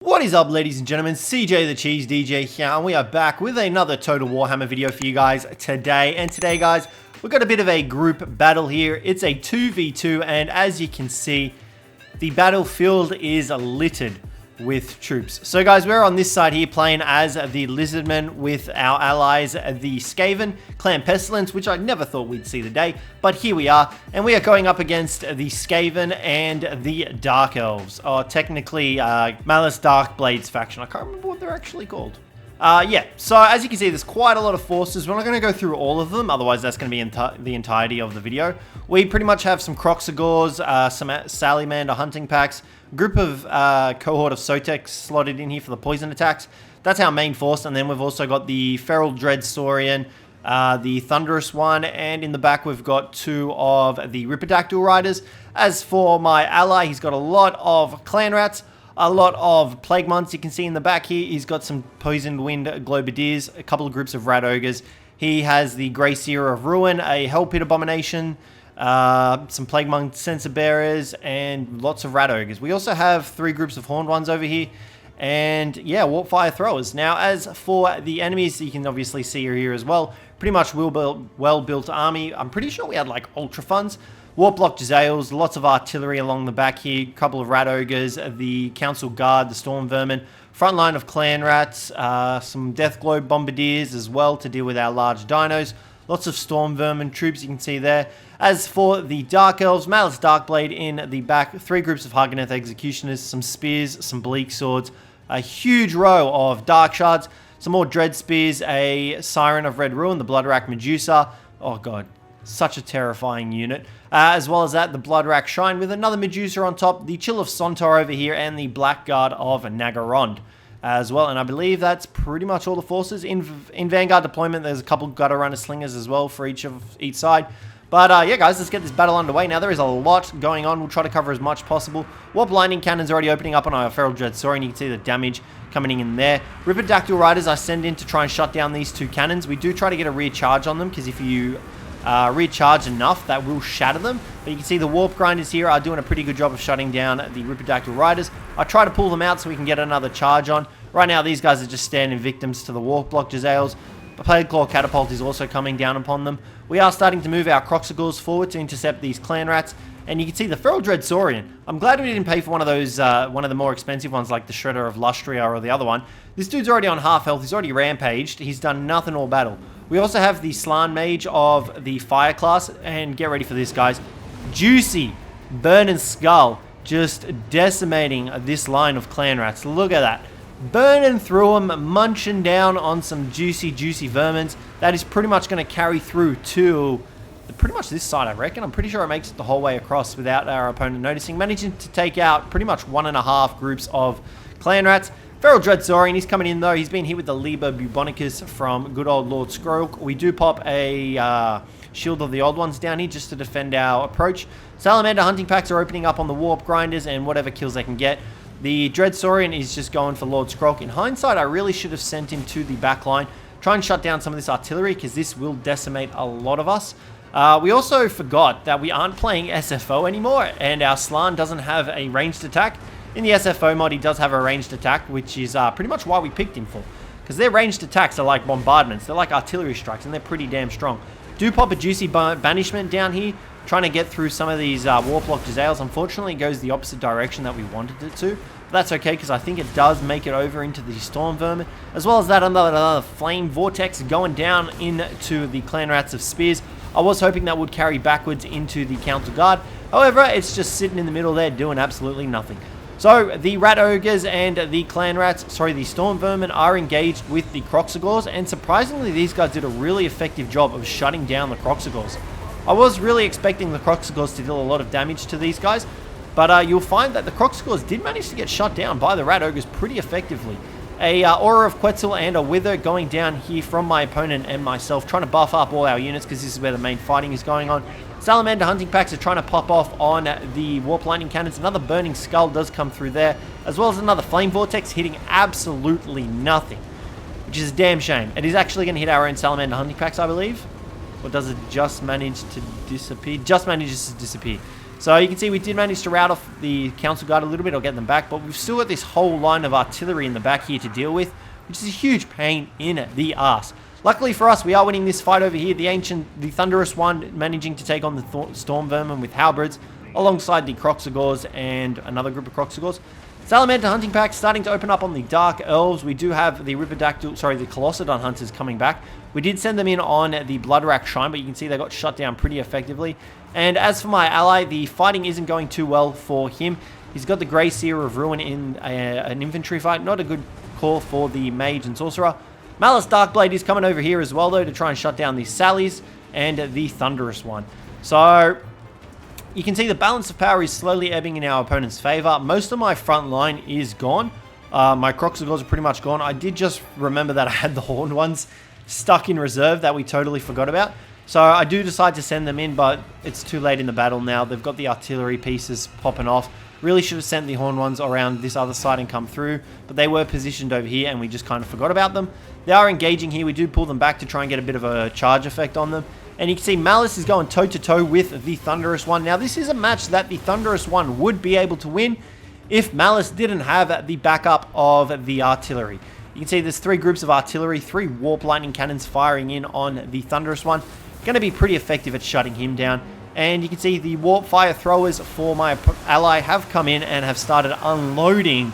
What is up, ladies and gentlemen? CJ the Cheese DJ here, and we are back with another Total Warhammer video for you guys today. And today, guys, we've got a bit of a group battle here. It's a 2v2, and as you can see, the battlefield is littered with troops. So guys, we're on this side here playing as the Lizardmen with our allies, the Skaven, Clan Pestilence, which I never thought we'd see the day, but here we are, and we are going up against the Skaven and the Dark Elves, or technically Malice Darkblades faction. I can't remember what they're actually called. Yeah, so as you can see, there's quite a lot of forces. We're not going to go through all of them, otherwise that's going to be the entirety of the video. We pretty much have some Kroxigors, some Salamander hunting packs, group of cohort of Sotek slotted in here for the poison attacks. That's our main force, and then we've also got the Feral Dread Saurian, the Thunderous one, and in the back we've got two of the Ripidactyl Riders. As for my ally, he's got a lot of Clan Rats, a lot of Plague Months. You can see in the back here, he's got some Poisoned Wind Globadiers, a couple of groups of Rat Ogres. He has the Grey Seer of Ruin, a Hell Pit Abomination, some Plague Monk Sensor Bearers, and lots of Rat Ogres. We also have three groups of Horned Ones over here, and yeah, Warpfire Throwers. Now, as for the enemies, you can obviously see here as well, pretty much well-built army. I'm pretty sure we had like Ultra Funds. Warplock Jezzails, lots of artillery along the back here, a couple of Rat Ogres, the Council Guard, the Storm Vermin, front line of Clan Rats, some Death Globe Bombardiers as well to deal with our large dinos. Lots of Storm Vermin troops you can see there. As for the Dark Elves, Malice Darkblade in the back, three groups of Huggeneth Executioners, some Spears, some Bleak Swords, a huge row of Dark Shards, some more Dread Spears, a Siren of Red Ruin, the Bloodrack Medusa. Oh god, such a terrifying unit. As well as that, the Bloodrack Shrine with another Medusa on top, the Chill of Sontar over here, and the Blackguard of Nagarond as well. And I believe that's pretty much all the forces. In Vanguard deployment, there's a couple Gutter Runner Slingers as well for each side. But yeah, guys, let's get this battle underway. Now, there is a lot going on. We'll try to cover as much possible. Warp Lightning Cannon's already opening up on our Feral Dread Saurian. You can see the damage coming in there. Ripidactyl Riders I send in to try and shut down these two cannons. We do try to get a rear charge on them, because if you recharge enough, that will shatter them. But you can see the Warp Grinders here are doing a pretty good job of shutting down the Ripidactyl Riders. I try to pull them out so we can get another charge on. Right now, these guys are just standing victims to the Warp Block Jezzails. The Plague Claw Catapult is also coming down upon them. We are starting to move our Kroxigors forward to intercept these Clan Rats. And you can see the Feral Dread Saurian. I'm glad we didn't pay for one of those, one of the more expensive ones like the Shredder of Lustria or the other one. This dude's already on half health. He's already rampaged. He's done nothing all battle. We also have the Slann Mage of the Fire class. And get ready for this, guys. Juicy Burning Skull just decimating this line of Clan Rats. Look at that. Burning through them, munching down on some juicy vermins. That is pretty much going to carry through to pretty much this side, I reckon. I'm pretty sure it makes it the whole way across without our opponent noticing. Managing to take out pretty much 1.5 groups of Clan Rats. Feral Dread Saurian, he's coming in though. He's been hit with the Liber Bubonicus from good old Lord Skroak. We do pop a Shield of the Old Ones down here just to defend our approach. Salamander hunting packs are opening up on the Warp Grinders and whatever kills they can get. The Dread Saurian is just going for Lord Skroak. In hindsight, I really should have sent him to the back line. Try and shut down some of this artillery, because this will decimate a lot of us. We also forgot that we aren't playing SFO anymore, and our Slann doesn't have a ranged attack. In the SFO mod, he does have a ranged attack, which is pretty much why we picked him for. Because their ranged attacks are like bombardments. They're like artillery strikes, and they're pretty damn strong. Do pop a juicy banishment down here, trying to get through some of these Warplock Jezzails. Unfortunately, it goes the opposite direction that we wanted it to. But that's okay, because I think it does make it over into the Storm Vermin. As well as that, another Flame Vortex going down into the Clan Rats of Spears. I was hoping that would carry backwards into the Council Guard. However, it's just sitting in the middle there doing absolutely nothing. So, the Rat Ogres and the Clan Rats, sorry, the Storm Vermin are engaged with the Kroxigors. And surprisingly, these guys did a really effective job of shutting down the Kroxigors. I was really expecting the Kroxigors to deal a lot of damage to these guys. But you'll find that the Kroxigors did manage to get shut down by the Rat Ogres pretty effectively. A Aura of Quetzal and a Wither going down here from my opponent and myself, trying to buff up all our units, because this is where the main fighting is going on. Salamander hunting packs are trying to pop off on the Warp Lightning Cannons. Another Burning Skull does come through there, as well as another Flame Vortex hitting absolutely nothing, which is a damn shame. It is actually going to hit our own Salamander hunting packs, I believe. Or does it just manage to disappear? Just manages to disappear. So you can see we did manage to rout off the Council Guard a little bit or get them back, but we've still got this whole line of artillery in the back here to deal with, which is a huge pain in the ass. Luckily for us, we are winning this fight over here. The Thunderous one managing to take on the Storm Vermin with halberds, alongside the Kroxigors and another group of Kroxigors. Salamander hunting pack starting to open up on the Dark Elves. We do have the the Colossodon hunters coming back. We did send them in on the Bloodrack Shrine, but you can see they got shut down pretty effectively. And as for my ally, the fighting isn't going too well for him. He's got the Grey Seer of Ruin in an infantry fight. Not a good call for the Mage and Sorcerer. Malice Darkblade is coming over here as well, though, to try and shut down the Sallies and the Thunderous one. So you can see the balance of power is slowly ebbing in our opponent's favor. Most of my front line is gone. My Kroxigors are pretty much gone. I did just remember that I had the Horned ones stuck in reserve that we totally forgot about. So I do decide to send them in, but it's too late in the battle now. They've got the artillery pieces popping off. Really should have sent the Horned ones around this other side and come through, but they were positioned over here and we just kind of forgot about them. They are engaging here. We do pull them back to try and get a bit of a charge effect on them. And you can see Malice is going toe-to-toe with the Thunderous one. Now, this is a match that the Thunderous one would be able to win if Malice didn't have the backup of the artillery. You can see there's 3 groups of artillery, 3 Warp Lightning Cannons firing in on the Thunderous one. Going to be pretty effective at shutting him down. And you can see the Warp Fire Throwers for my ally have come in and have started unloading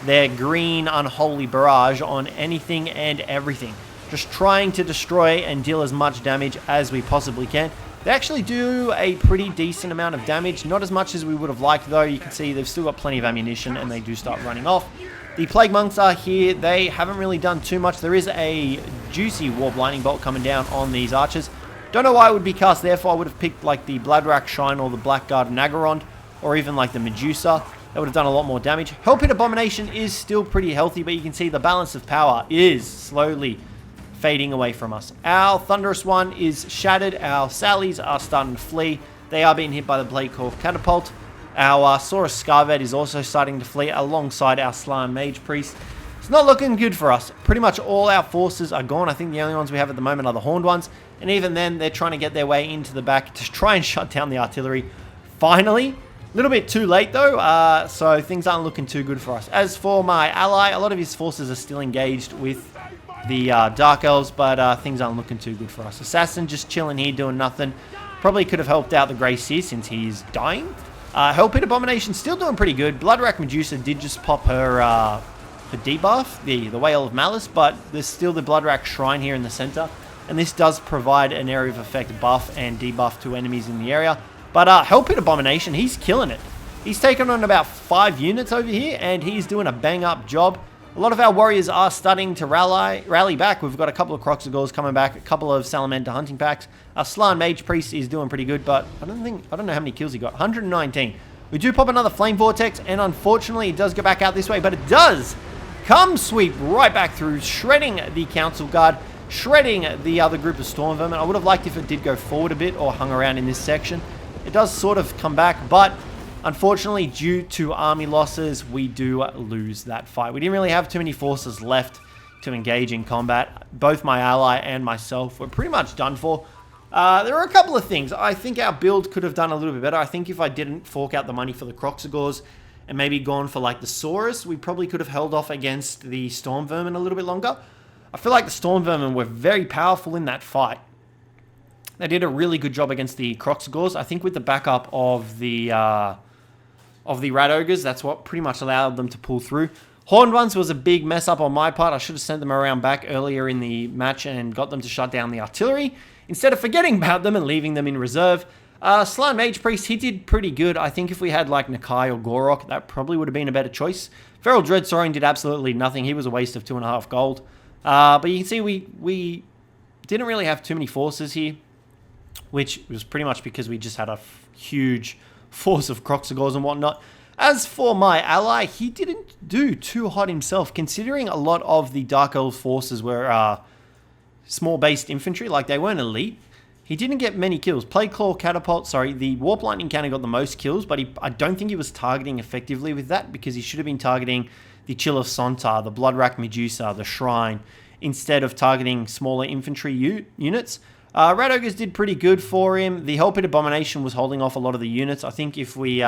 their green unholy barrage on anything and everything. Just trying to destroy and deal as much damage as we possibly can. They actually do a pretty decent amount of damage. Not as much as we would have liked, though. You can see they've still got plenty of ammunition and they do start running off. The Plague Monks are here. They haven't really done too much. There is a juicy Warp Lightning Bolt coming down on these archers. Don't know why it would be cast there for. I would have picked like the Bloodrack Shrine or the Blackguard Naggarond, or even like the Medusa. That would have done a lot more damage. Hellpit Abomination is still pretty healthy, but you can see the balance of power is slowly fading away from us. Our Thunderous one is shattered. Our Sallies are starting to flee. They are being hit by the Plagueclaw Catapult. Our Saurus Scarvet is also starting to flee alongside our Slann Mage Priest. It's not looking good for us. Pretty much all our forces are gone. I think the only ones we have at the moment are the Horned ones. And even then, they're trying to get their way into the back to try and shut down the artillery. Finally, a little bit too late though, so things aren't looking too good for us. As for my ally, a lot of his forces are still engaged with the Dark Elves, but things aren't looking too good for us. Assassin just chilling here doing nothing. Probably could have helped out the Grey Seer since he's dying. Hellpit Abomination still doing pretty good. Bloodrack Medusa did just pop her debuff, the Whale of Malice, but there's still the Bloodrack Shrine here in the center. And this does provide an area of effect buff and debuff to enemies in the area. But Hellpit Abomination, he's killing it. He's taken on about 5 units over here, and he's doing a bang-up job. A lot of our warriors are starting to rally back. We've got a couple of Kroxigors coming back, a couple of Salamander hunting packs. Our Slann Mage Priest is doing pretty good, but I don't know how many kills he got. 119. We do pop another Flame Vortex, and unfortunately, it does go back out this way, but it does come sweep right back through, shredding the Council Guard, shredding the other group of Storm Vermin. I would have liked if it did go forward a bit or hung around in this section. It does sort of come back, but unfortunately, due to army losses, we do lose that fight. We didn't really have too many forces left to engage in combat. Both my ally and myself were pretty much done for. There are a couple of things. I think our build could have done a little bit better. I think if I didn't fork out the money for the Kroxigors and maybe gone for like the Saurus, we probably could have held off against the Storm Vermin a little bit longer. I feel like the Storm Vermin were very powerful in that fight. They did a really good job against the Kroxigors. I think with the backup of the Rat Ogres, that's what pretty much allowed them to pull through. Horned ones was a big mess up on my part. I should have sent them around back earlier in the match and got them to shut down the artillery, instead of forgetting about them and leaving them in reserve. Slann Mage Priest, he did pretty good. I think if we had like Nakai or Gorok, that probably would have been a better choice. Feral Dreadsaurian did absolutely nothing. He was a waste of 2.5 gold. But you can see we didn't really have too many forces here, which was pretty much because we just had a huge force of Kroxigors and whatnot. As for my ally, he didn't do too hot himself, considering a lot of the Dark Elf forces were small-based infantry, like they weren't elite. He didn't get many kills. Plagueclaw Catapult, the Warp Lightning Cannon got the most kills, but I don't think he was targeting effectively with that, because he should have been targeting the Chill of Sontar, the Bloodrack Medusa, the Shrine, instead of targeting smaller infantry units. Rat Ogres did pretty good for him. The Hell Pit Abomination was holding off a lot of the units. I think if we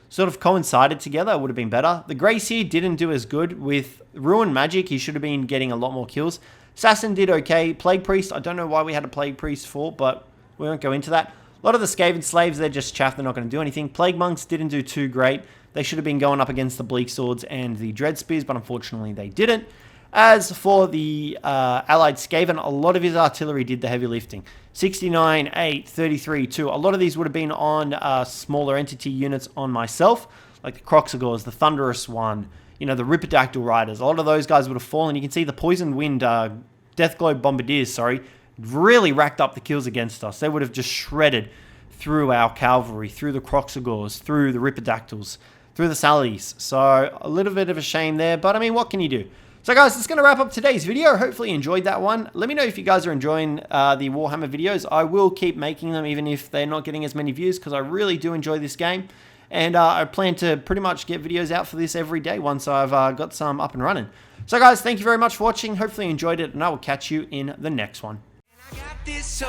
sort of coincided together, it would have been better. The Grace here didn't do as good with Ruin Magic. He should have been getting a lot more kills. Assassin did okay. Plague Priest, I don't know why we had a Plague Priest for, but we won't go into that. A lot of the Skaven Slaves, they're just chaff. They're not going to do anything. Plague Monks didn't do too great. They should have been going up against the Bleak Swords and the Dread Spears, but unfortunately they didn't. As for the Allied Skaven, a lot of his artillery did the heavy lifting. 69, 8, 33, 2. A lot of these would have been on smaller entity units on myself, like the Croxagores, the Thunderous one, you know, the Ripidactyl Riders. A lot of those guys would have fallen. You can see the Poisoned Wind, Deathglobe Bombardiers, sorry, really racked up the kills against us. They would have just shredded through our cavalry, through the Croxagores, through the Ripidactyls, through the Sallies. So a little bit of a shame there, but I mean, what can you do? So guys, that's going to wrap up today's video. Hopefully you enjoyed that one. Let me know if you guys are enjoying the Warhammer videos. I will keep making them even if they're not getting as many views because I really do enjoy this game. And I plan to pretty much get videos out for this every day once I've got some up and running. So guys, thank you very much for watching. Hopefully you enjoyed it and I will catch you in the next one. I got this